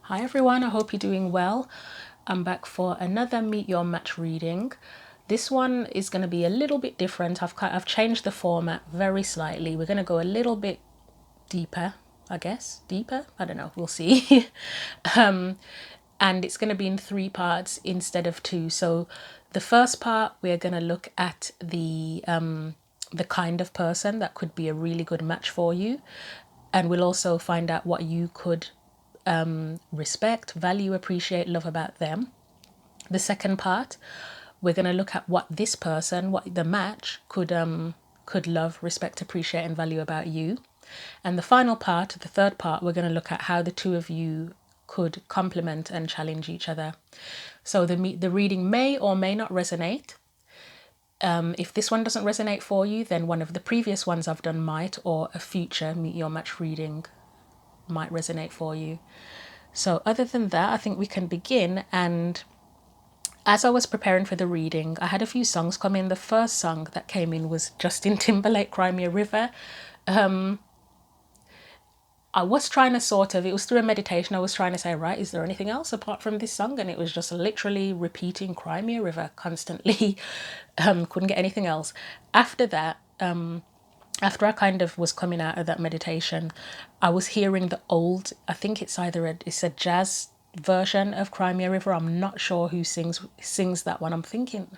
Hi everyone, I hope you're doing well. I'm back for another Meet Your Match reading. This one is going to be a little bit different. I've changed the format very slightly. We're going to go a little bit deeper, I guess. Deeper? I don't know, we'll see. And it's going to be in 3 parts instead of 2. So the first part, we're going to look at the kind of person that could be a really good match for you. And we'll also find out what you could respect, value, appreciate, love about them. The second part, we're going to look at what this person, what the match could love, respect, appreciate, and value about you. And the final part, the third part, we're going to look at how the two of you could complement and challenge each other. So the reading may or may not resonate. If this one doesn't resonate for you, then one of the previous ones I've done might, or a future Meet Your Match reading might resonate for you. So other than that, I think we can begin. And as I was preparing for the reading, I had a few songs come in. The first song that came in was Justin Timberlake, Cry Me a River. I was trying to it was through a meditation, I was trying to say, right, is there anything else apart from this song? And it was just literally repeating Cry Me a River constantly. Couldn't get anything else. After that, after I kind of was coming out of that meditation, I was hearing the old, I think it's either it's a jazz version of Cry Me a River. I'm not sure who sings that one. I'm thinking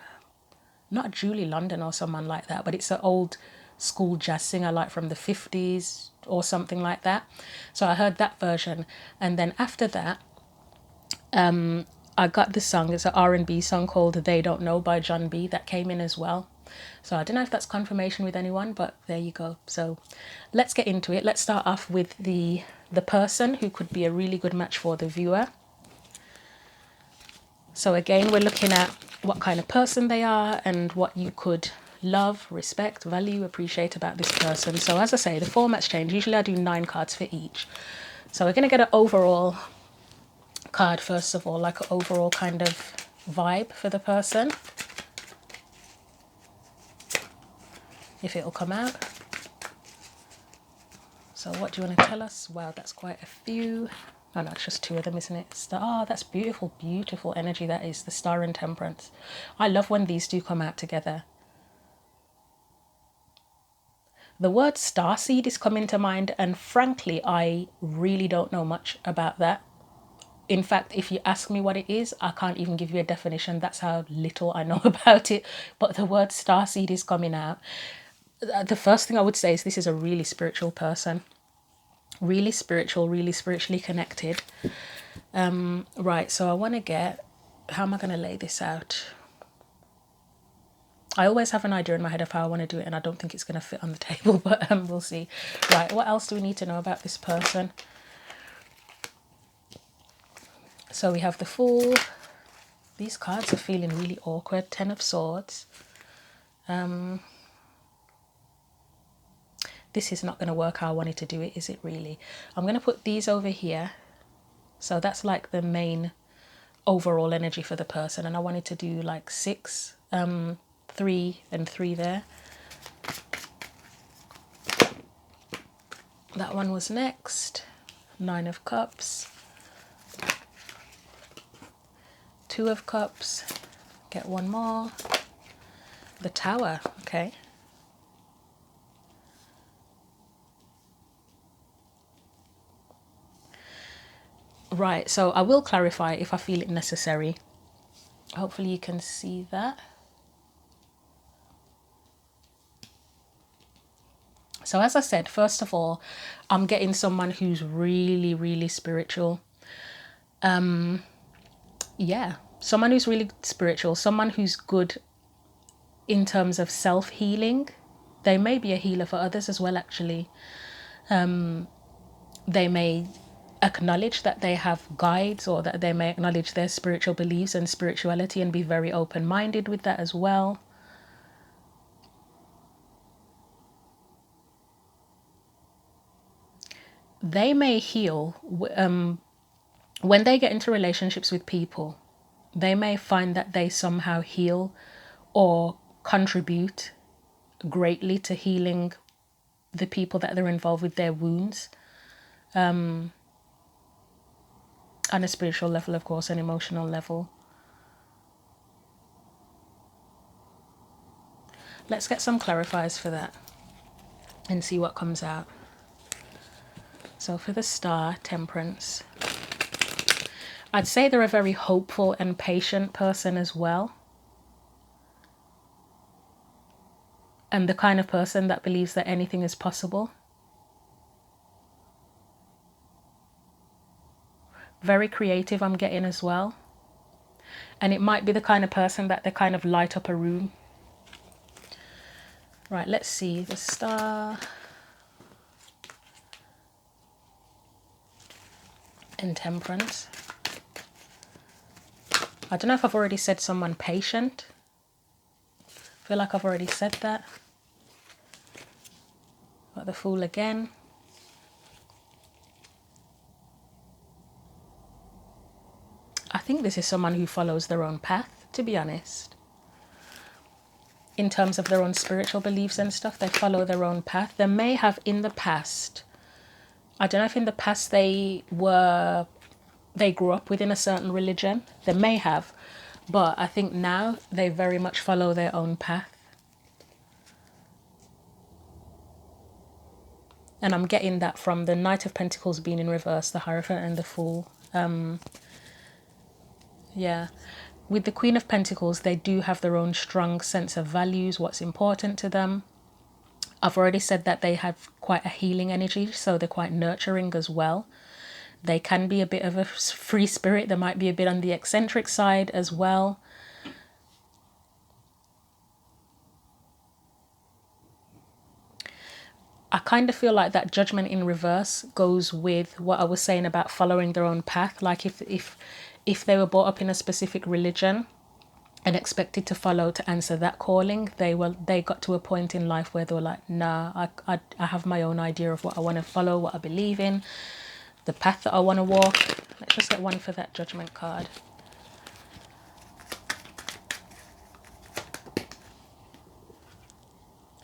not Julie London or someone like that, but it's an old school jazz singer like from the 50s or something like that. So I heard that version. And then after that, I got this song. It's an R&B song called They Don't Know by John B that came in as well. So I don't know if that's confirmation with anyone, but there you go. So let's get into it. Let's start off with the person who could be a really good match for the viewer. So again, we're looking at what kind of person they are and what you could love, respect, value, appreciate about this person. So as I say, the format's changed. Usually I do 9 cards for each. So we're going to get an overall card first of all, like an overall kind of vibe for the person. If it'll come out. So what do you want to tell us? Wow, that's quite a few. Oh no, it's just 2 of them, isn't it? Oh, that's beautiful, beautiful energy that is. The Star and Temperance. I love when these do come out together. The word starseed is coming to mind, and frankly, I really don't know much about that. In fact, if you ask me what it is, I can't even give you a definition. That's how little I know about it. But the word starseed is coming out. The first thing I would say is this is a really spiritual person. Really spiritual, really spiritually connected. Right, so I want to get, how am I going to lay this out? I always have an idea in my head of how I want to do it, and I don't think it's going to fit on the table, but we'll see. Right, what else do we need to know about this person? So we have the Fool. These cards are feeling really awkward. 10 of Swords. This is not going to work how I wanted to do it, is it really? I'm going to put these over here. So that's like the main overall energy for the person, and I wanted to do like 6, 3 and 3 there. That one was next. 9 of Cups. 2 of Cups. Get one more. The Tower. Okay. Right, so I will clarify if I feel it necessary. Hopefully you can see that. So as I said, first of all, I'm getting someone who's really, really spiritual. Yeah, someone who's really spiritual, someone who's good in terms of self-healing. They may be a healer for others as well, actually. They may acknowledge that they have guides, or that they may acknowledge their spiritual beliefs and spirituality and be very open-minded with that as well. They may heal when they get into relationships with people. They may find that they somehow heal or contribute greatly to healing the people that they're involved with, their wounds. On a spiritual level, of course, an emotional level. Let's get some clarifiers for that and see what comes out. So for the Star, Temperance. I'd say they're a very hopeful and patient person as well. And the kind of person that believes that anything is possible. Very creative, I'm getting as well. And it might be the kind of person that they kind of light up a room. Right, let's see. The Star and Temperance. I don't know if I've already said someone patient. I feel like I've already said that. Got the Fool again. I think this is someone who follows their own path, to be honest. In terms of their own spiritual beliefs and stuff, they follow their own path. They may have in the past, I don't know if in the past they grew up within a certain religion. They may have, but I think now they very much follow their own path. And I'm getting that from the Knight of Pentacles being in reverse, the Hierophant and the Fool. Yeah. With the Queen of Pentacles, they do have their own strong sense of values, what's important to them. I've already said that they have quite a healing energy, so they're quite nurturing as well. They can be a bit of a free spirit. They might be a bit on the eccentric side as well. I kind of feel like that Judgment in reverse goes with what I was saying about following their own path. Like if they were brought up in a specific religion and expected to follow to answer that calling, they got to a point in life where they were like, nah, I have my own idea of what I want to follow, what I believe in, the path that I want to walk. Let's just get one for that Judgment card.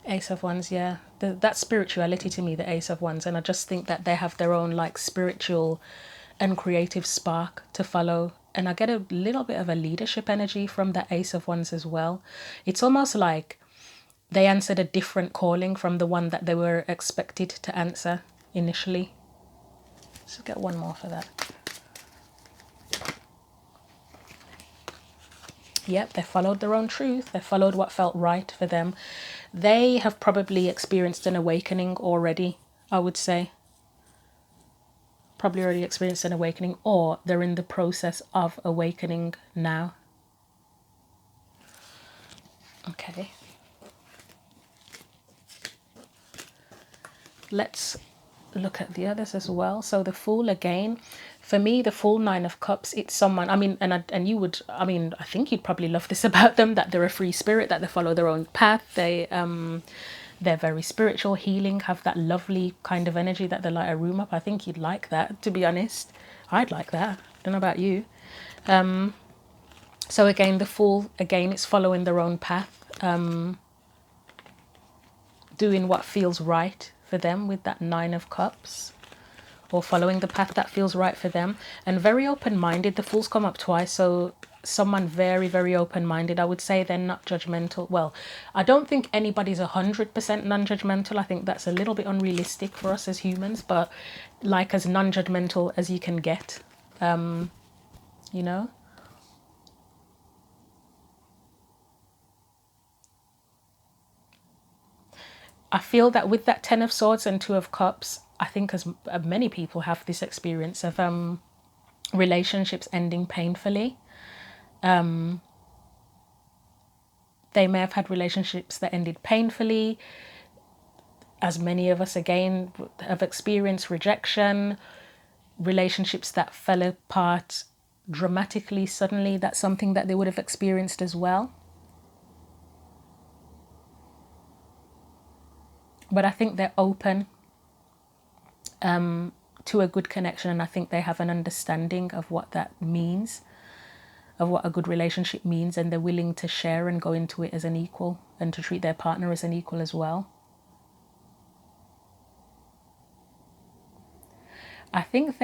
Ace of Wands, yeah. That spirituality to me, the Ace of Wands. And I just think that they have their own like spiritual and creative spark to follow. And I get a little bit of a leadership energy from that Ace of Wands as well. It's almost like they answered a different calling from the one that they were expected to answer initially. Let's get one more for that. Yep, they followed their own truth. They followed what felt right for them. They have probably experienced an awakening already, I would say. Probably already experienced an awakening, or they're in the process of awakening now. Okay. Let's look at the others as well. So the Fool again. For me, the Fool, Nine of Cups, it's someone, I mean, and you would, I mean, I think you'd probably love this about them, that they're a free spirit, that they follow their own path. They're very spiritual, healing, have that lovely kind of energy that they light a room up. I think you'd like that, to be honest. I'd like that. Don't know about you. So again, the Fool, again, it's following their own path, doing what feels right for them with that Nine of Cups, or following the path that feels right for them, and very open-minded. The Fool's come up twice, so someone very, very open-minded. I would say they're not judgmental. Well, I don't think anybody's 100% non-judgmental. I think that's a little bit unrealistic for us as humans, but like as non-judgmental as you can get, you know. I feel that with that Ten of Swords and Two of Cups, I think as many people have this experience of relationships ending painfully. They may have had relationships that ended painfully. As many of us, again, have experienced rejection, relationships that fell apart dramatically, suddenly. That's something that they would have experienced as well. But I think they're open to a good connection, and I think they have an understanding of what that means, of what a good relationship means, and they're willing to share and go into it as an equal and to treat their partner as an equal as well. I think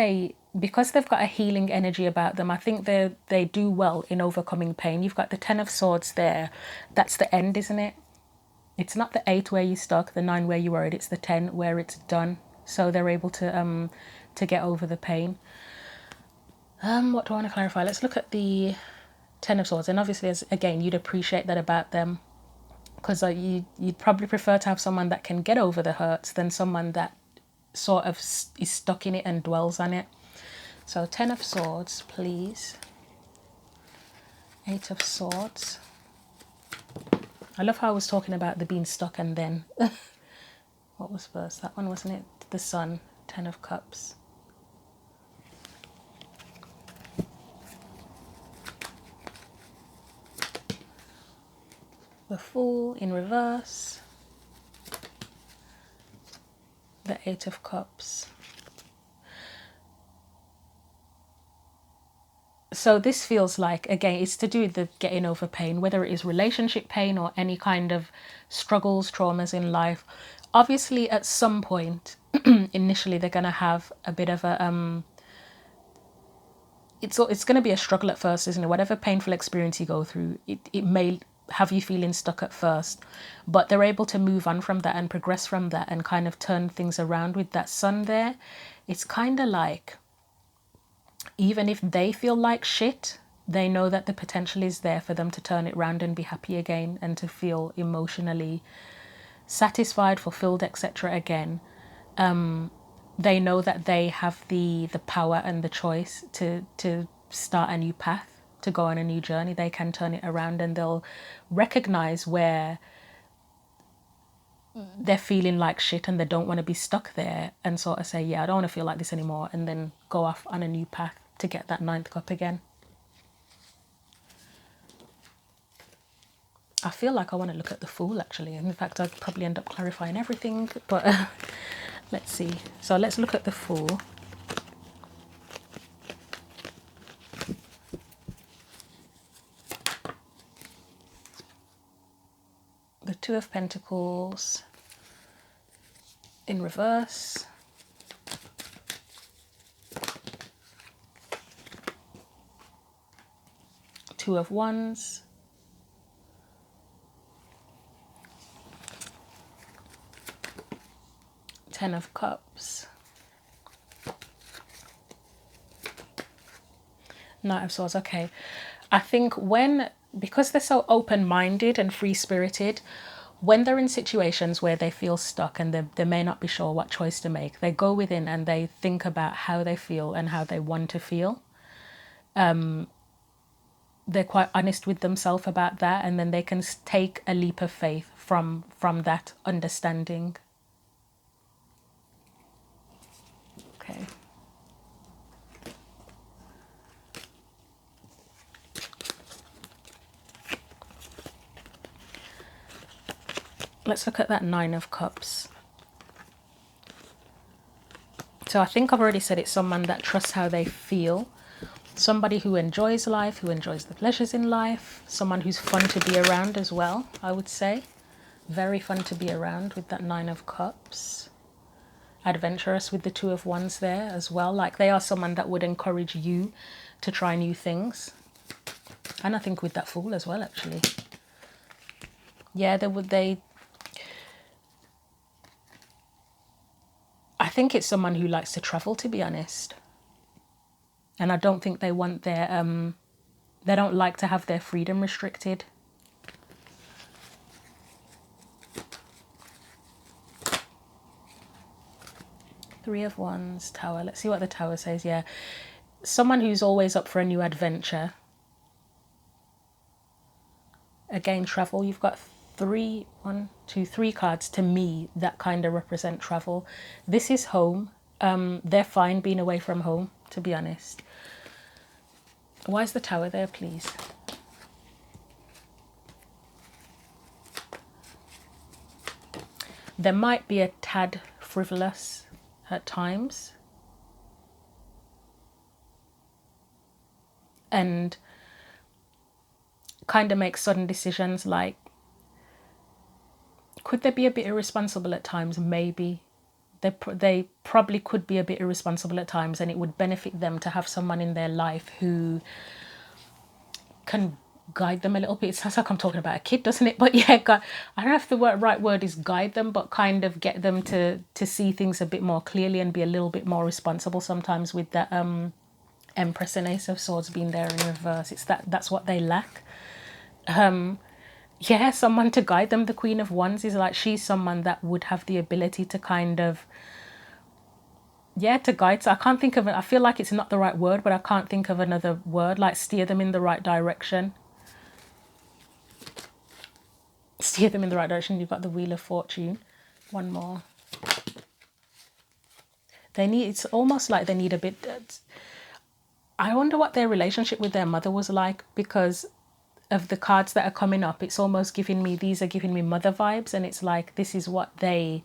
because they've got a healing energy about them, I think they do well in overcoming pain. You've got the Ten of Swords there. That's the end, isn't it? It's not the 8 where you stuck, the 9 where you worried. It's the 10 where it's done. So they're able to get over the pain. What do I want to clarify? Let's look at the Ten of Swords. And obviously, again, you'd appreciate that about them, because you'd probably prefer to have someone that can get over the hurts than someone that sort of is stuck in it and dwells on it. So 10 of Swords, please. 8 of Swords. I love how I was talking about the being stuck and then what was first? That one, wasn't it? The Sun. 10 of Cups. The Fool in reverse. The 8 of Cups. So this feels like, again, it's to do with the getting over pain, whether it is relationship pain or any kind of struggles, traumas in life. Obviously, at some point, initially, they're going to have a bit of a... It's going to be a struggle at first, isn't it? Whatever painful experience you go through, it may have you feeling stuck at first. But they're able to move on from that and progress from that and kind of turn things around with that Sun there. It's kind of like... even if they feel like shit, they know that the potential is there for them to turn it around and be happy again and to feel emotionally satisfied, fulfilled, etc. again. They know that they have the power and the choice to start a new path, to go on a new journey. They can turn it around, and they'll recognize where they're feeling like shit and they don't want to be stuck there, and sort of say, yeah, I don't want to feel like this anymore, and then go off on a new path to get that 9th cup again. I feel like I want to look at the Fool, actually. In fact, I'd probably end up clarifying everything, but let's see. So let's look at the Fool. The 2 of Pentacles in reverse. Two of Wands. Ten of Cups. Knight of Swords. Okay. I think because they're so open-minded and free-spirited, when they're in situations where they feel stuck and they may not be sure what choice to make, they go within and they think about how they feel and how they want to feel. They're quite honest with themselves about that, and then they can take a leap of faith from that understanding. Okay. Let's look at that 9 of Cups. So I think I've already said it's someone that trusts how they feel. Somebody who enjoys life, who enjoys the pleasures in life. Someone who's fun to be around as well, I would say. Very fun to be around with that 9 of Cups. Adventurous with the 2 of Wands there as well. Like, they are someone that would encourage you to try new things. And I think with that Fool as well, actually. Yeah, I think it's someone who likes to travel, to be honest. And I don't think they want they don't like to have their freedom restricted. Three of Wands, Tower. Let's see what the Tower says. Yeah, someone who's always up for a new adventure. Again, travel. You've got three cards to me that kind of represent travel. This is home. They're fine being away from home, to be honest. Why is the Tower there, please? There might be a tad frivolous at times. And kind of make sudden decisions, like, could they be a bit irresponsible at times? Maybe. they probably could be a bit irresponsible at times, and it would benefit them to have someone in their life who can guide them a little bit. It sounds like I'm talking about a kid, doesn't it? But yeah, I don't know if the right word is guide them, but kind of get them to see things a bit more clearly and be a little bit more responsible sometimes with that Empress and Ace of Swords being there in reverse. It's that's what they lack. Yeah, someone to guide them. The Queen of Wands is like, she's someone that would have the ability to kind of, yeah, to guide. So I can't think of it. I feel like it's not the right word, but I can't think of another word, like steer them in the right direction. Steer them in the right direction. You've got the Wheel of Fortune. One more. It's almost like they need a bit, I wonder what their relationship with their mother was like, because of the cards that are coming up. It's almost giving me, these are giving me mother vibes, and it's like, this is what they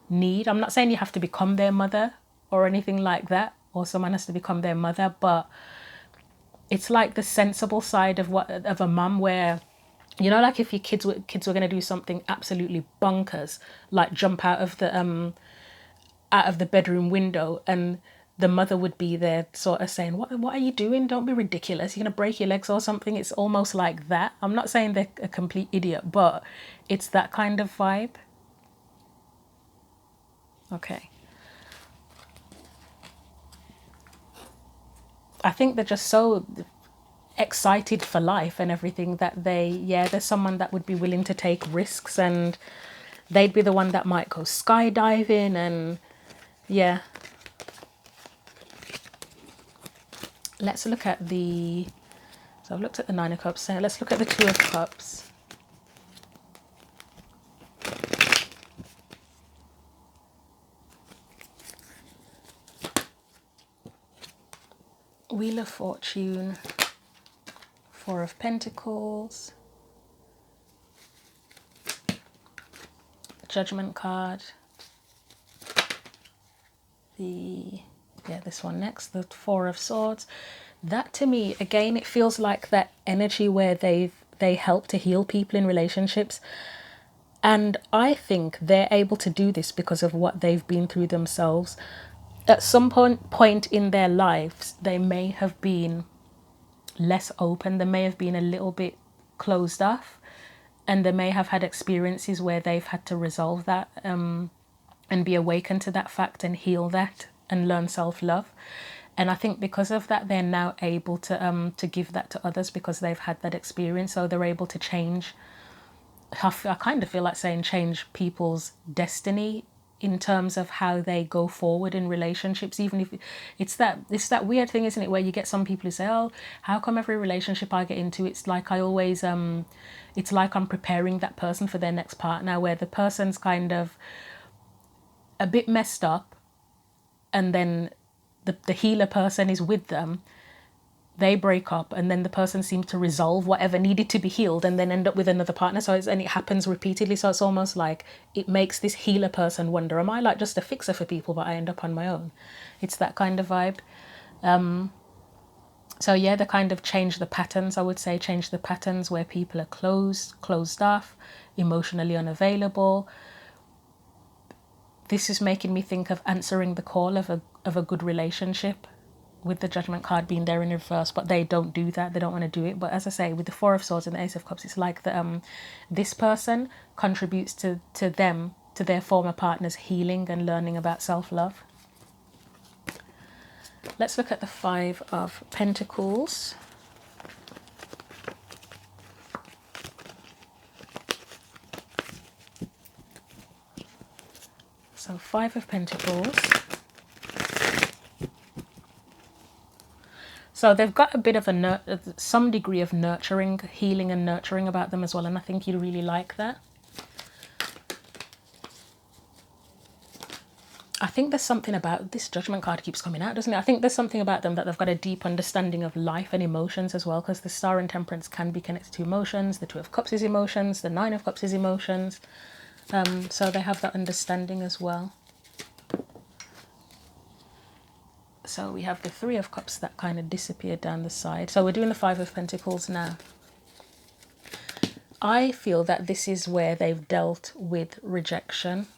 need. I'm not saying you have to become their mother or anything like that, or someone has to become their mother, but it's like the sensible side of a mum, where, you know, like if your kids were going to do something absolutely bonkers, like jump out of the bedroom window, and the mother would be there sort of saying, what are you doing? Don't be ridiculous. You're going to break your legs or something. It's almost like that. I'm not saying they're a complete idiot, but it's that kind of vibe. Okay. I think they're just so excited for life and everything that there's someone that would be willing to take risks, and they'd be the one that might go skydiving, and yeah. Let's look at so I've looked at the Nine of Cups, so let's look at the Two of Cups. Wheel of Fortune, Four of Pentacles, Judgment card, this one next, the Four of Swords. That to me, again, it feels like that energy where they help to heal people in relationships. And I think they're able to do this because of what they've been through themselves. At some point in their lives, they may have been less open. They may have been a little bit closed off, and they may have had experiences where they've had to resolve that and be awakened to that fact and heal that and learn self-love. And I think because of that, they're now able to give that to others because they've had that experience. So they're able to change. I kind of feel like saying change people's destiny in terms of how they go forward in relationships. Even if it's that weird thing, isn't it, where you get some people who say, oh, how come every relationship I get into, it's like I always it's like I'm preparing that person for their next partner, where the person's kind of a bit messed up, and then the healer person is with them, they break up, and then the person seems to resolve whatever needed to be healed and then end up with another partner. And it happens repeatedly. So it's almost like it makes this healer person wonder, am I like just a fixer for people, but I end up on my own? It's that kind of vibe. So yeah, they kind of change the patterns, I would say, change the patterns where people are closed off, emotionally unavailable. This is making me think of answering the call of a good relationship, with the Judgment card being there in reverse, but they don't do that. They don't want to do it. But as I say, with the Four of Swords and the Ace of Cups, it's like this person contributes to their former partner's healing and learning about self-love. Let's look at the Five of Pentacles. So Five of Pentacles. So they've got a bit of some degree of nurturing, healing and nurturing about them as well. And I think you'd really like that. I think there's something about this Judgment card keeps coming out, doesn't it? I think there's something about them that they've got a deep understanding of life and emotions as well, because the Star and Temperance can be connected to emotions. The Two of Cups is emotions. The Nine of Cups is emotions. So they have that understanding as well. So we have the Three of Cups that kind of disappeared down the side. So we're doing the Five of Pentacles now. I feel that this is where they've dealt with rejection.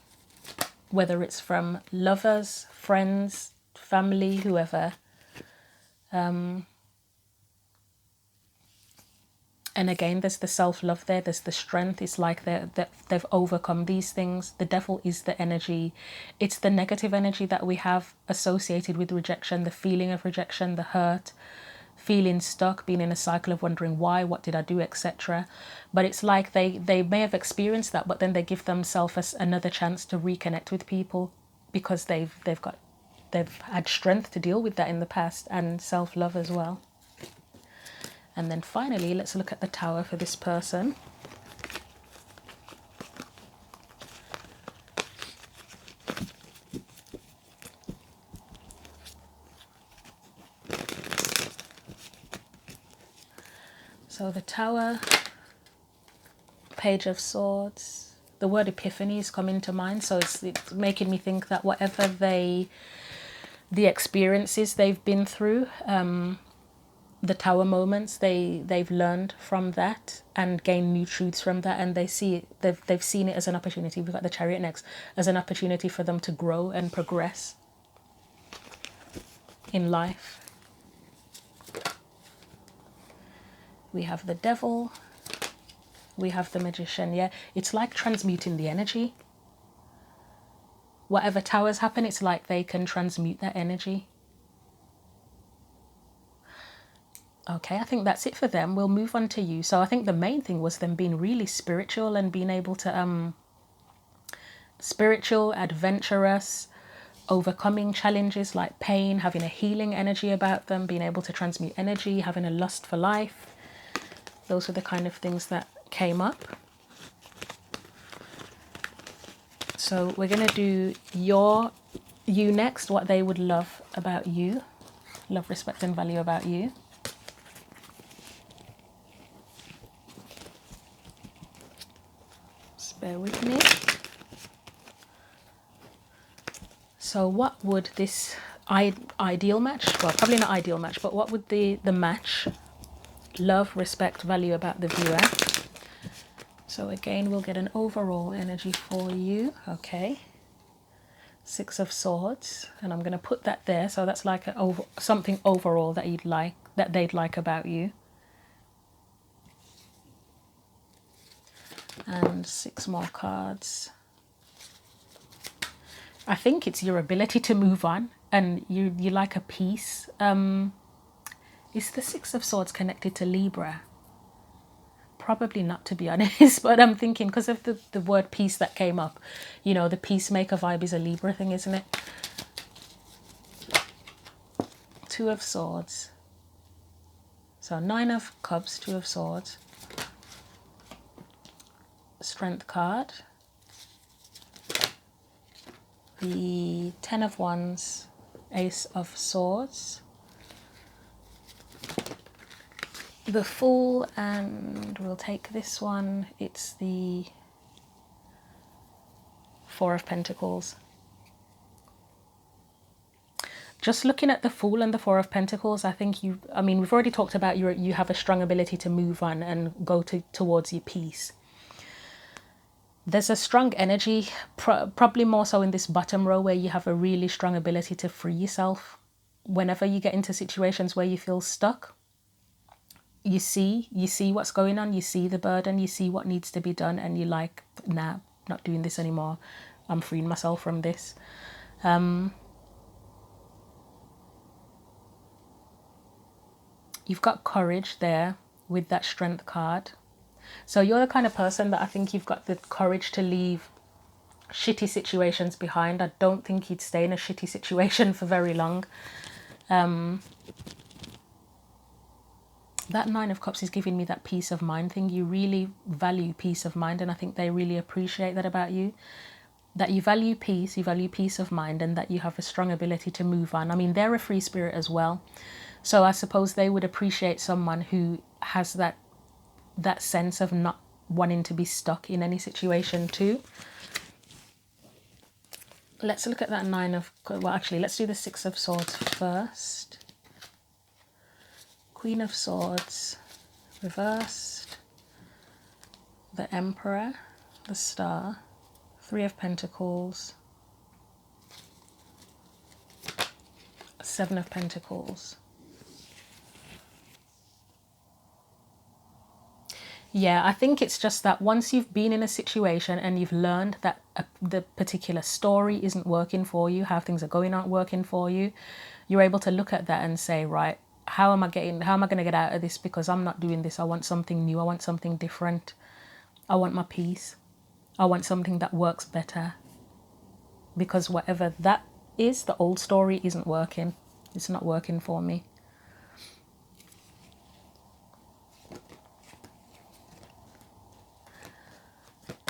whether it's from lovers, friends, family, whoever. And again, there's the self-love there, there's the strength. It's like they've overcome these things. The devil is the energy. It's the negative energy that we have associated with rejection, the feeling of rejection, the hurt, feeling stuck, being in a cycle of wondering why, what did I do, etc. But it's like they may have experienced that, but then they give themselves another chance to reconnect with people because they've had strength to deal with that in the past, and self-love as well. And then finally, let's look at the Tower for this person. So the Tower, Page of Swords, the word epiphany is coming to mind. So it's making me think that whatever the experiences they've been through, the Tower moments, they've learned from that and gained new truths from that, and they've seen it as an opportunity. We've got the Chariot next, as an opportunity for them to grow and progress in life. We have the Devil, we have the Magician. Yeah, it's like transmuting the energy. Whatever towers happen, it's like they can transmute that energy. Okay, I think that's it for them. We'll move on to you. So I think the main thing was them being really spiritual and being able to spiritual, adventurous, overcoming challenges like pain, having a healing energy about them, being able to transmute energy, having a lust for life. Those are the kind of things that came up. So we're going to do you next, what they would love about you, love, respect and value about you. Just bear with me. So what would this ideal match, well, probably not ideal match, but what would the match, love, respect, value about the viewer? So again, we'll get an overall energy for you. Okay. Six of Swords, and I'm going to put that there. So that's like something overall that you'd like, that they'd like about you. And 6 more cards. I think it's your ability to move on, and you like a peace. Is the 6 of Swords connected to Libra? Probably not, to be honest, but I'm thinking because of the word peace that came up, you know, the peacemaker vibe is a Libra thing, isn't it? 2 of Swords. So 9 of Cups, 2 of Swords. Strength card. The 10 of Wands, Ace of Swords. The Fool, and we'll take this one. It's the 4 of Pentacles. Just looking at the Fool and the 4 of Pentacles, I think we've already talked about you have a strong ability to move on and go towards your peace. There's a strong energy, probably more so in this bottom row, where you have a really strong ability to free yourself. Whenever you get into situations where you feel stuck, you see what's going on, you see the burden, you see what needs to be done, and you're like, nah, not doing this anymore. I'm freeing myself from this. You've got courage there with that Strength card. So you're the kind of person that I think you've got the courage to leave shitty situations behind. I don't think you'd stay in a shitty situation for very long. That 9 of Cups is giving me that peace of mind thing. You really value peace of mind, and I think they really appreciate that about you. That you value peace of mind, and that you have a strong ability to move on. I mean, they're a free spirit as well. So I suppose they would appreciate someone who has that sense of not wanting to be stuck in any situation too. Let's look at that 9 of... Well, actually, let's do the 6 of Swords first. Queen of Swords, reversed. The Emperor, the Star, 3 of Pentacles, Seven of Pentacles. Yeah, I think it's just that once you've been in a situation and you've learned that the particular story isn't working for you, how things are going aren't working for you, you're able to look at that and say, right, how am I going to get out of this? Because I'm not doing this. I want something new. I want something different. I want my peace. I want something that works better. Because whatever that is, the old story isn't working. It's not working for me.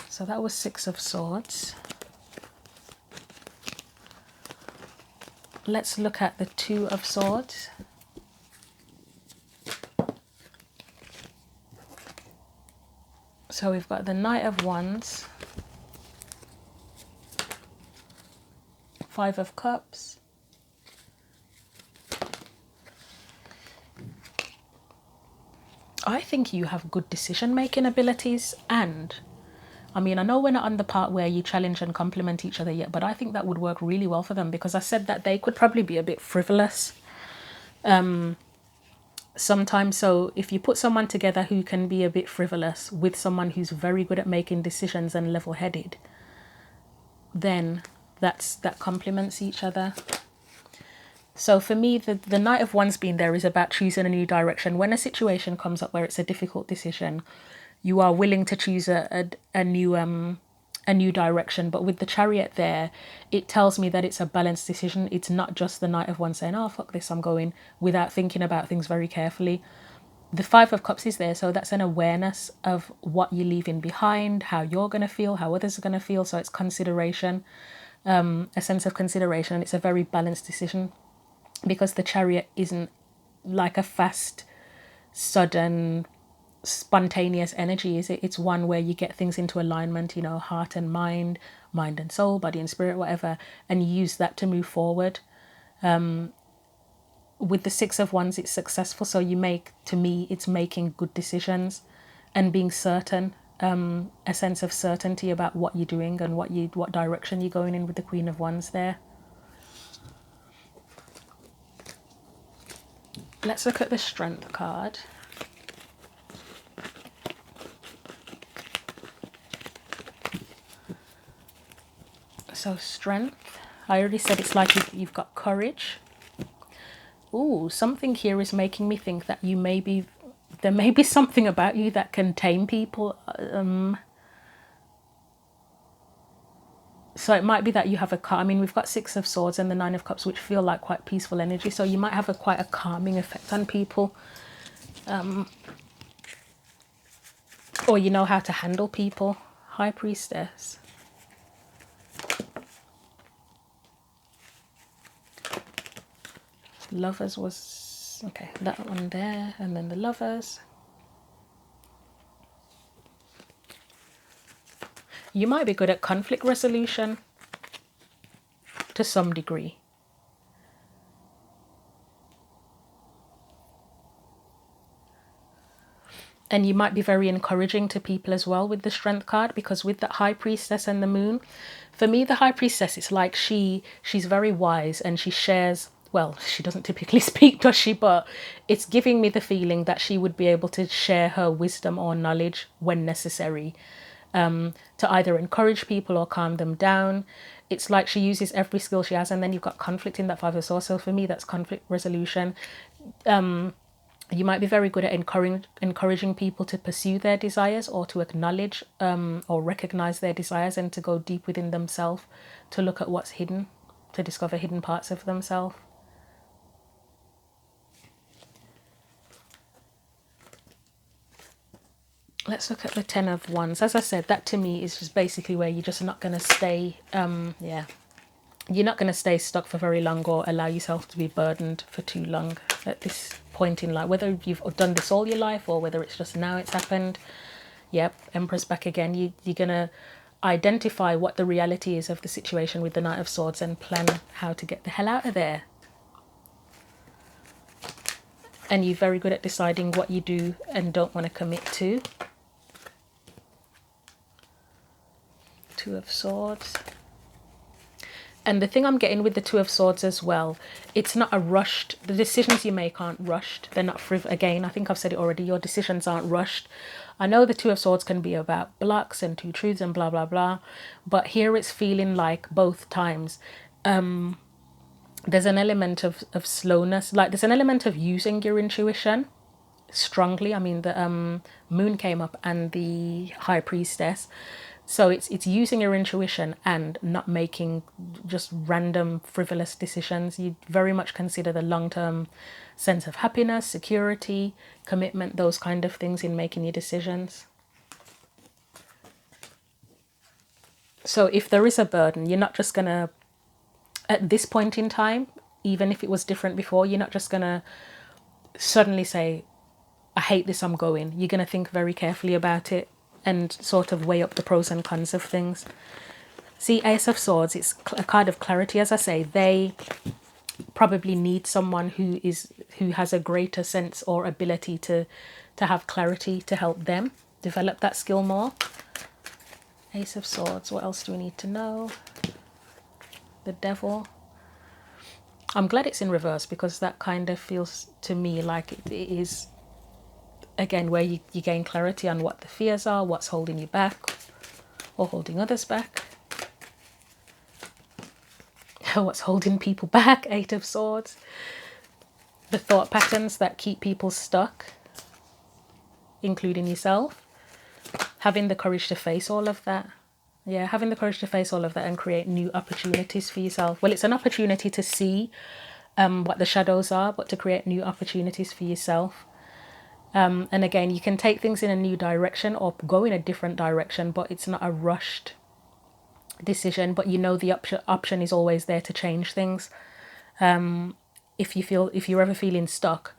So that was Six of Swords. Let's look at the Two of Swords. So we've got the Knight of Wands, Five of Cups, I think you have good decision-making abilities, and I mean, I know we're not on the part where you challenge and compliment each other yet, but I think that would work really well for them, because I said that they could probably be a bit frivolous sometimes. So if you put someone together who can be a bit frivolous with someone who's very good at making decisions and level-headed, then that complements each other. So for me, the Knight of Wands being there is about choosing a new direction. When a situation comes up where it's a difficult decision, you are willing to choose a new direction. But with the Chariot there, it tells me that it's a balanced decision. It's not just the Knight of Wands saying, oh, fuck this, I'm going, without thinking about things very carefully. The Five of Cups is there, so that's an awareness of what you're leaving behind, how you're going to feel, how others are going to feel. So it's consideration, a sense of consideration. And it's a very balanced decision, because the Chariot isn't like a fast, sudden, spontaneous energy, is it? It's one where you get things into alignment, you know, heart and mind, mind and soul, body and spirit, whatever, and you use that to move forward. With the Six of Wands, it's successful. So you make, to me, it's making good decisions and being certain, a sense of certainty about what you're doing and what direction you're going in with the Queen of Wands there. Let's look at the Strength card. So Strength, I already said it's like you've got courage. Ooh, something here is making me think that there may be something about you that can tame people. So it might be that you have I mean, we've got Six of Swords and the Nine of Cups, which feel like quite peaceful energy. So you might have quite a calming effect on people. Or you know how to handle people. High Priestess. Lovers was, okay, that one there. And then the Lovers. You might be good at conflict resolution to some degree. And you might be very encouraging to people as well with the Strength card, because with that High Priestess and the Moon, for me, the High Priestess, it's like she's very wise and she shares, well, she doesn't typically speak, does she? But it's giving me the feeling that she would be able to share her wisdom or knowledge when necessary, to either encourage people or calm them down. It's like she uses every skill she has. And then you've got conflict in that Five of Swords. So for me, that's conflict resolution. You might be very good at encouraging people to pursue their desires, or to acknowledge or recognize their desires, and to go deep within themselves, to look at what's hidden, to discover hidden parts of themselves. Let's look at the Ten of Wands. As I said, that to me is just basically where you're just not going to stay, you're not going to stay stuck for very long or allow yourself to be burdened for too long at this point in life, whether you've done this all your life or whether it's just now it's happened. Yep, Empress back again. You're going to identify what the reality is of the situation with the Knight of Swords and plan how to get the hell out of there. And you're very good at deciding what you do and don't want to commit to. Two of Swords. And the thing I'm getting with the Two of Swords as well, it's not a rushed, the decisions you make aren't rushed. They're not again, I think I've said it already, your decisions aren't rushed. I know the Two of Swords can be about blocks and two truths and blah, blah, blah. But here it's feeling like both times. There's an element of slowness, like there's an element of using your intuition strongly. I mean, the moon came up and the high priestess. So it's using your intuition and not making just random frivolous decisions. You very much consider the long-term sense of happiness, security, commitment, those kind of things in making your decisions. So if there is a burden, you're not just gonna, at this point in time, even if it was different before, you're not just gonna suddenly say, I hate this, I'm going. You're gonna think very carefully about it and sort of weigh up the pros and cons of things. See, Ace of Swords, it's a card of clarity. As I say, they probably need someone who has a greater sense or ability to have clarity to help them develop that skill more. Ace of Swords, what else do we need to know? The Devil. I'm glad it's in reverse because that kind of feels to me like it is, again, where you gain clarity on what the fears are, what's holding you back or holding others back. What's holding people back, Eight of Swords. The thought patterns that keep people stuck, including yourself. Having the courage to face all of that. Yeah, having the courage to face all of that and create new opportunities for yourself. Well, it's an opportunity to see what the shadows are, but to create new opportunities for yourself. And again, you can take things in a new direction or go in a different direction, but it's not a rushed decision. But you know the option is always there to change things. If you're ever feeling stuck,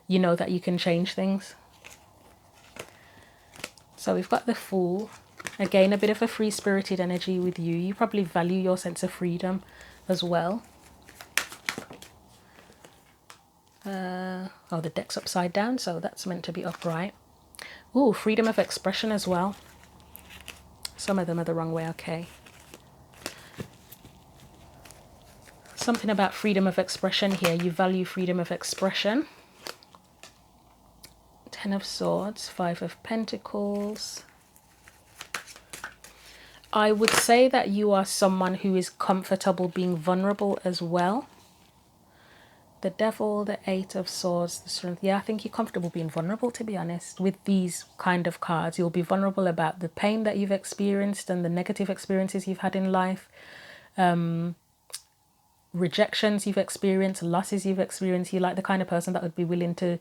you know that you can change things. So we've got the Fool. Again, a bit of a free-spirited energy with you. You probably value your sense of freedom as well. Oh, the deck's upside down, so that's meant to be upright. Ooh, freedom of expression as well. Some of them are the wrong way, okay. Something about freedom of expression here. You value freedom of expression. Ten of Swords, Five of Pentacles. I would say that you are someone who is comfortable being vulnerable as well. The Devil, the Eight of Swords, the Strength. Yeah, I think you're comfortable being vulnerable, to be honest. With these kind of cards, you'll be vulnerable about the pain that you've experienced and the negative experiences you've had in life. Rejections you've experienced, losses you've experienced. You're like the kind of person that would be willing to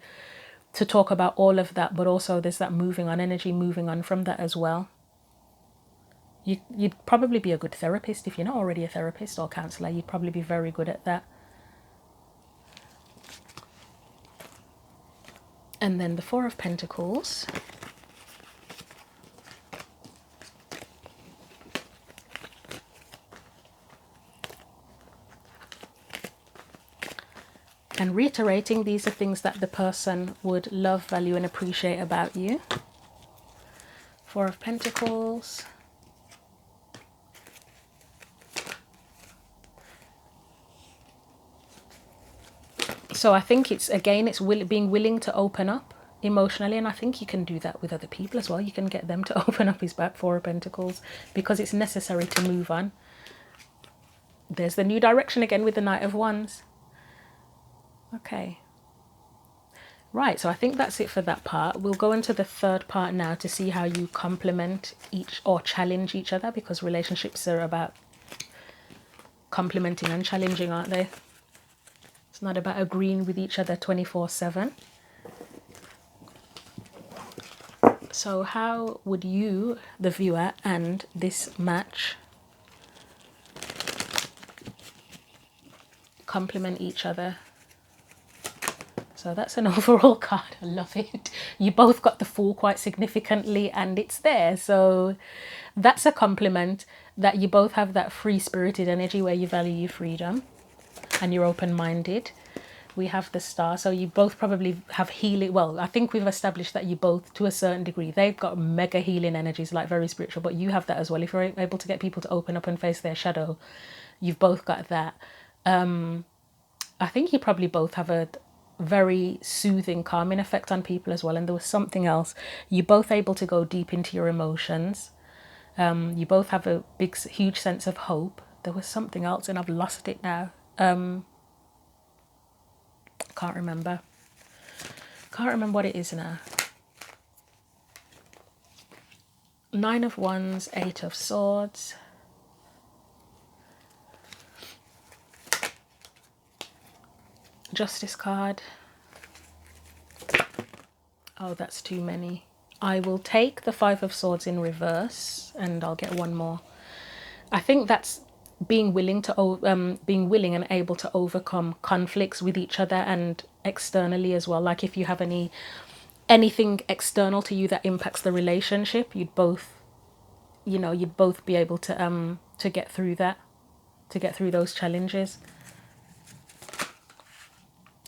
talk about all of that, but also there's that moving on energy, moving on from that as well. You'd probably be a good therapist. If you're not already a therapist or counsellor, you'd probably be very good at that. And then the Four of Pentacles. And reiterating, these are things that the person would love, value and appreciate about you. Four of Pentacles. So I think it's, again, it's being willing to open up emotionally. And I think you can do that with other people as well. You can get them to open up his back. Four of Pentacles. Because it's necessary to move on. There's the new direction again with the Knight of Wands. Okay. Right, so I think that's it for that part. We'll go into the third part now to see how you complement each or challenge each other, because relationships are about complementing and challenging, aren't they? It's not about agreeing with each other 24/7. So how would you, the viewer, and this match complement each other? So that's an overall card. I love it. You both got the Fool quite significantly and it's there. So that's a compliment, that you both have that free-spirited energy where you value your freedom and you're open-minded. we have the Star. So you both probably have healing. Well, I think we've established that you both, to a certain degree, they've got mega healing energies, like very spiritual, but you have that as well. If you're able to get people to open up and face their shadow, you've both got that. I think you probably both have a very soothing, calming effect on people as well. And there was something else. You're both able to go deep into your emotions. You both have a big, huge sense of hope. There was something else and I've lost it now. Can't remember. Can't remember what it is now. 9 of Wands, 8 of Swords. Justice card. Oh, that's too many. I will take the 5 of Swords in reverse and I'll get one more. I think that's being willing and able to overcome conflicts with each other and externally as well. Like if you have anything external to you that impacts the relationship, you'd both be able to get through that, to get through those challenges.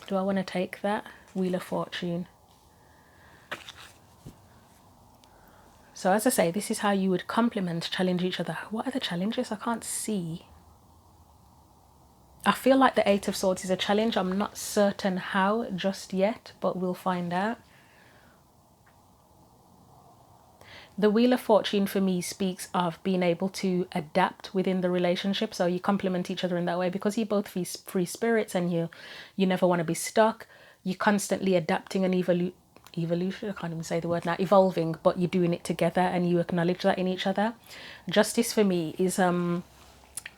Do I want to take that? Wheel of Fortune. So as I say, this is how you would complement, challenge each other. What are the challenges? I can't see. I feel like the 8 of Swords is a challenge. I'm not certain how just yet, but we'll find out. The Wheel of Fortune for me speaks of being able to adapt within the relationship. So you complement each other in that way because you're both free spirits and you never want to be stuck. You're constantly adapting and evolution, I can't even say the word now, evolving, but you're doing it together and you acknowledge that in each other. Justice for me is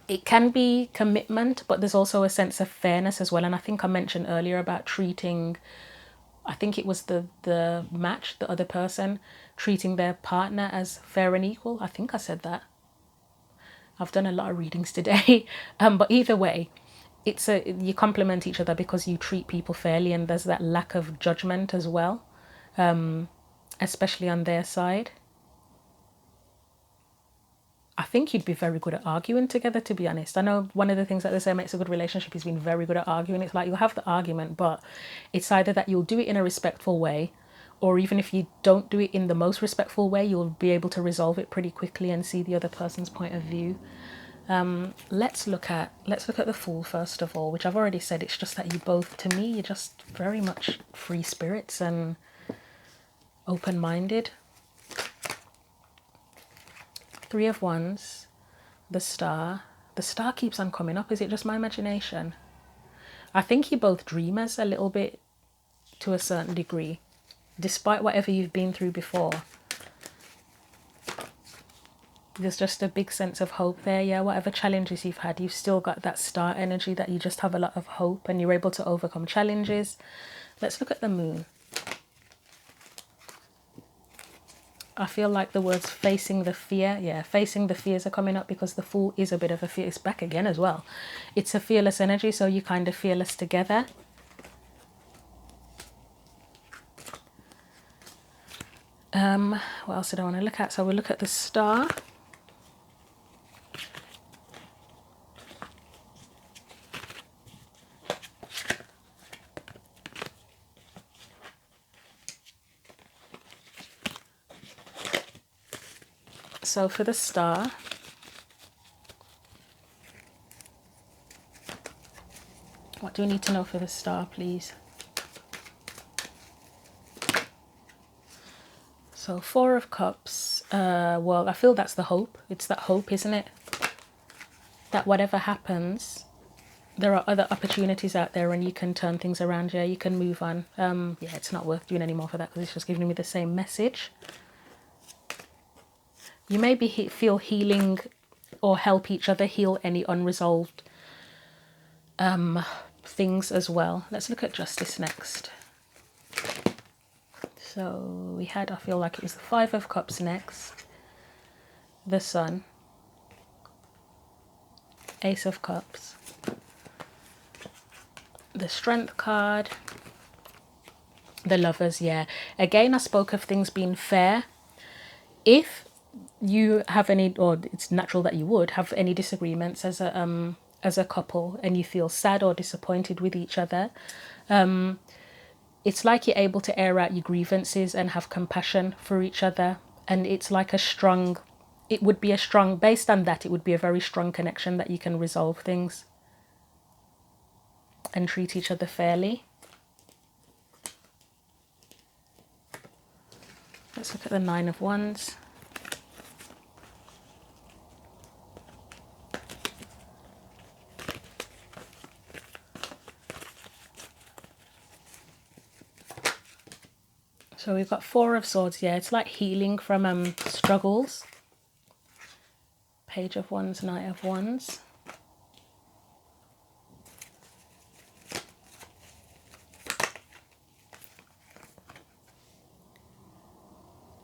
it can be commitment, but there's also a sense of fairness as well. And I think I mentioned earlier about treating, I think it was the other person treating their partner as fair and equal. I think I said that. I've done a lot of readings today. But either way, you complement each other because you treat people fairly and there's that lack of judgment as well. Especially on their side. I think you'd be very good at arguing together, to be honest. I know one of the things that they say makes a good relationship is being very good at arguing. It's like you'll have the argument, but it's either that you'll do it in a respectful way, or even if you don't do it in the most respectful way, you'll be able to resolve it pretty quickly and see the other person's point of view. Let's look at the Fool first of all, which I've already said. It's just that you both, to me, you're just very much free spirits and open-minded. 3 of Wands, the Star. The Star keeps on coming up. Is it just my imagination? I think you're both dreamers a little bit to a certain degree, despite whatever you've been through before. There's just a big sense of hope there. Yeah, whatever challenges you've had, you've still got that Star energy that you just have a lot of hope and you're able to overcome challenges. Let's look at the Moon. I feel like the words facing the fear, yeah, facing the fears are coming up because the Fool is a bit of a fear. It's back again as well. It's a fearless energy, so you're kind of fearless together. What else did I want to look at? So we'll look at the Star. So for the Star, what do we need to know for the Star, please? So 4 of Cups, well, I feel that's the hope. It's that hope, isn't it? That whatever happens, there are other opportunities out there and you can turn things around. Yeah, you can move on. Yeah, it's not worth doing any more for that because it's just giving me the same message. You maybe feel healing or help each other heal any unresolved things as well. Let's look at Justice next. So we had, I feel like it was the 5 of Cups next. The Sun. Ace of Cups. The Strength card. The Lovers, yeah. Again, I spoke of things being fair. If you have any, or it's natural that you would have any disagreements as a as a couple and you feel sad or disappointed with each other, it's like you're able to air out your grievances and have compassion for each other. And it's like it would be a strong, based on that, it would be a very strong connection that you can resolve things and treat each other fairly. Let's look at the Nine of Wands. So we've got Four of Swords. Yeah, it's like healing from struggles. Page of Wands, Knight of Wands.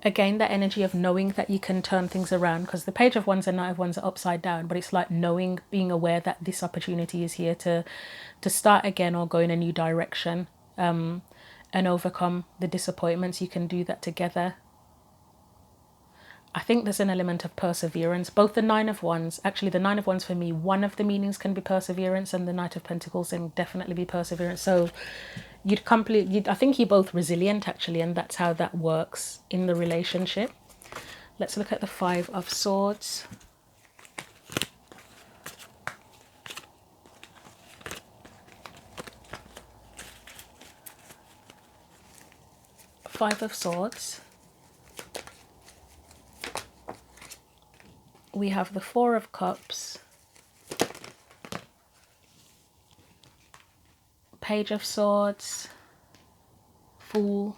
Again, that energy of knowing that you can turn things around, because the Page of Wands and Knight of Wands are upside down, but it's like knowing, being aware that this opportunity is here to start again or go in a new direction, and overcome the disappointments. You can do that together. I think there's an element of perseverance. Both the Nine of Wands, actually the Nine of Wands for me, one of the meanings can be perseverance, and the Knight of Pentacles can definitely be perseverance. So I think you're both resilient actually, and that's how that works in the relationship. Let's look at the Five of Swords. Five of Swords. We have the Four of Cups, Page of Swords, Fool.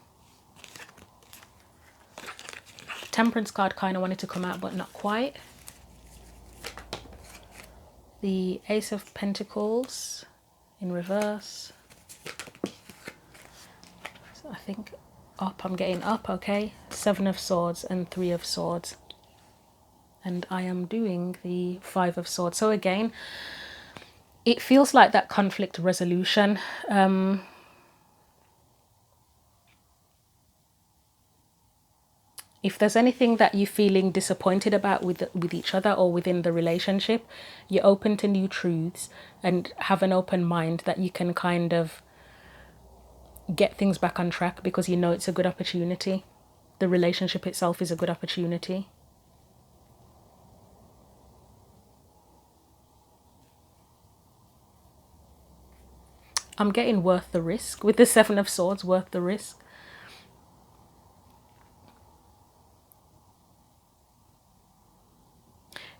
Temperance card kind of wanted to come out, but not quite. The Ace of Pentacles in reverse. So I think up, I'm getting up, okay. Seven of Swords and Three of Swords. And I am doing the Five of Swords. So again, it feels like that conflict resolution. If there's anything that you're feeling disappointed about with each other or within the relationship, you're open to new truths and have an open mind that you can kind of get things back on track, because you know it's a good opportunity. The relationship itself is a good opportunity. I'm getting worth the risk with the Seven of Swords, worth the risk.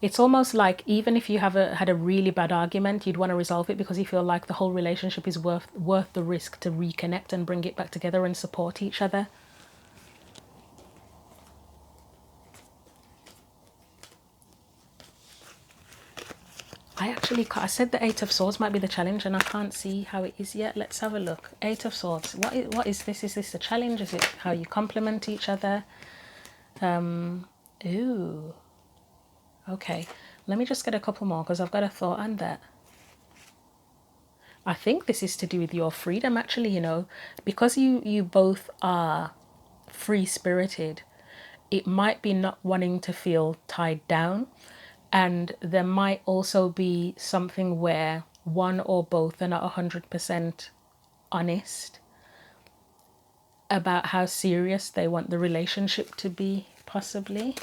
It's almost like even if you had a really bad argument, you'd want to resolve it because you feel like the whole relationship is worth the risk to reconnect and bring it back together and support each other. I said the Eight of Swords might be the challenge, and I can't see how it is yet. Let's have a look. Eight of Swords. What is this? Is this a challenge? Is it how you complement each other? Ooh. Okay. Let me just get a couple more because I've got a thought on that. I think this is to do with your freedom, actually, you know, because you both are free-spirited. It might be not wanting to feel tied down. And there might also be something where one or both are not 100% honest about how serious they want the relationship to be, possibly.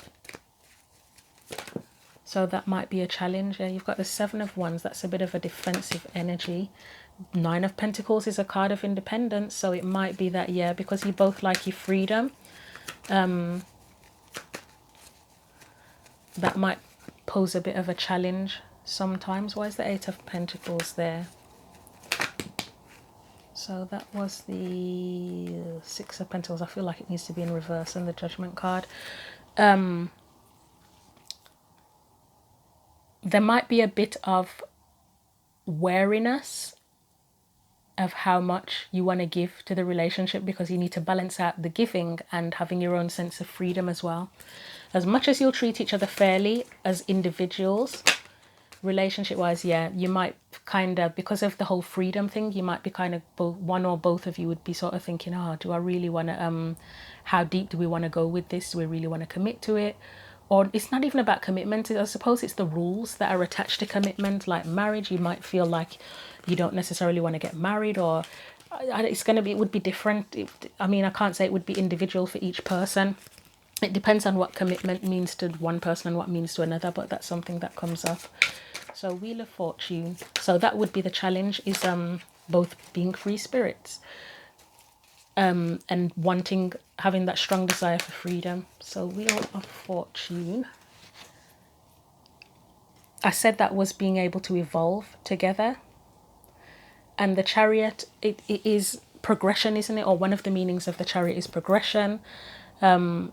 So that might be a challenge. Yeah, you've got the Seven of Wands. That's a bit of a defensive energy. Nine of Pentacles is a card of independence. So it might be that, yeah, because you both like your freedom, that might pose a bit of a challenge sometimes. Why is the Eight of Pentacles there? So that was the Six of Pentacles. I feel like it needs to be in reverse in the Judgment card. There might be a bit of wariness of how much you want to give to the relationship, because you need to balance out the giving and having your own sense of freedom as well. As much as you'll treat each other fairly as individuals, relationship wise, yeah, you might kind of, because of the whole freedom thing, you might be kind of one or both of you would be sort of thinking, oh, do I really want to how deep do we want to go with this? Do we really want to commit to it? or it's not even about commitment. I suppose it's the rules that are attached to commitment. Like marriage, you might feel like you don't necessarily want to get married, or it would be different. I mean, I can't say it would be individual for each person. It depends on what commitment means to one person and what means to another, but that's something that comes up. So Wheel of Fortune. So that would be the challenge, is both being free spirits and having that strong desire for freedom. So Wheel of Fortune. I said that was being able to evolve together. And the Chariot, it is progression, isn't it? Or one of the meanings of the Chariot is progression. From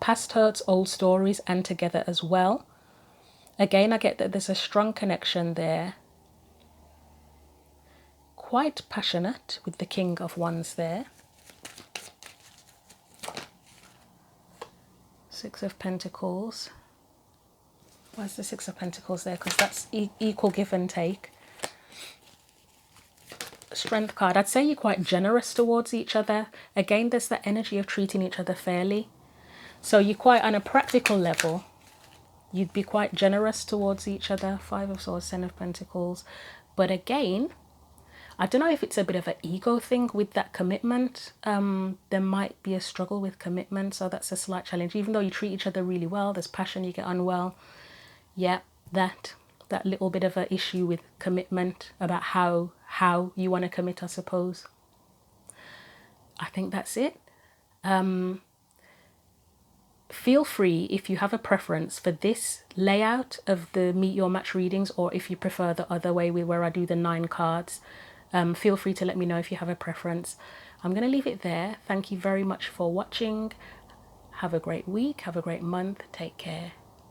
past hurts, old stories, and together as well. Again, I get that there's a strong connection there. Quite passionate with the King of Wands there. Six of Pentacles. Why's the Six of Pentacles there? Because that's equal give and take. Strength card. I'd say you're quite generous towards each other. Again, there's that energy of treating each other fairly. So you're quite, on a practical level, you'd be quite generous towards each other. Five of Swords, Ten of Pentacles. But again, I don't know if it's a bit of an ego thing with that commitment. There might be a struggle with commitment, so that's a slight challenge. Even though you treat each other really well, there's passion, you get on well. Yeah, that little bit of an issue with commitment, about how you want to commit, I suppose. I think that's it. Feel free, if you have a preference for this layout of the Meet Your Match readings, or if you prefer the other way where I do the 9 cards, feel free to let me know if you have a preference. I'm going to leave it there. Thank you very much for watching. Have a great week. Have a great month. Take care.